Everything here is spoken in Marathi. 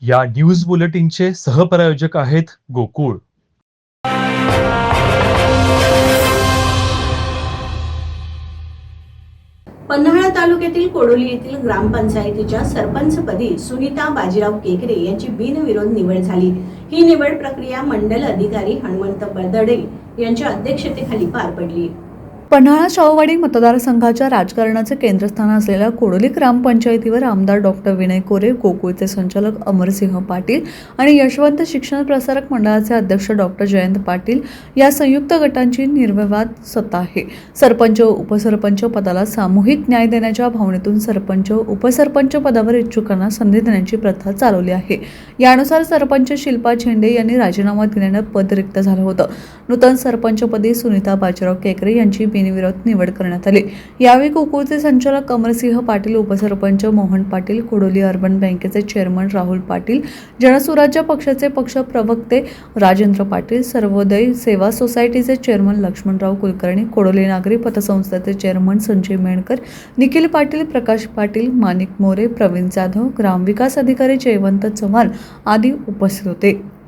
या न्यूज बुलेटिनचे सहप्रायोजक आहेत गोकुळ. पन्हाळा तालुक्यातील कोडोली येथील ग्रामपंचायतीच्या सरपंचपदी सुनीता बाजीराव केकरे यांची बिनविरोध निवड झाली. ही निवड प्रक्रिया मंडल अधिकारी हनुमंत बर्दडे यांच्या अध्यक्षतेखाली पार पडली. पन्हाळा शाहूवाडी मतदारसंघाच्या राजकारणाचे केंद्रस्थान असलेल्या कोडोली ग्रामपंचायतीवर आमदार डॉक्टर विनय कोरे, गोकुळचे संचालक अमरसिंह पाटील आणि यशवंत शिक्षण प्रसारक मंडळाचे अध्यक्ष डॉक्टर जयंत पाटील या संयुक्त गटांची निर्विवाद सत्ता आहे. सरपंच व उपसरपंच पदाला सामूहिक न्याय देण्याच्या भावनेतून सरपंच उपसरपंच पदावर इच्छुकांना संधी देण्याची प्रथा चालवली आहे. यानुसार सरपंच शिल्पा झेंडे यांनी राजीनामा दिल्यानं पद रिक्त झालं होतं. नूतन सरपंचपदी सुनीता बाजीराव केकरे यांची बिनविरोध निवड करण्यात आली. यावेळी गोकुळचे संचालक अमरसिंह पाटील, उपसरपंच मोहन पाटील, कोडोली अर्बन बँकेचे चेअरमन राहुल पाटील, जनसुराज्य पक्षाचे पक्ष प्रवक्ते राजेंद्र पाटील, सर्वोदय सेवा सोसायटीचे चेअरमन लक्ष्मणराव कुलकर्णी, कोडोली नागरी पतसंस्थेचे चेअरमन संजय मेणकर, निखिल पाटील, प्रकाश पाटील, माणिक मोरे, प्रवीण जाधव, ग्रामविकास अधिकारी जयवंत चव्हाण आदी उपस्थित होते.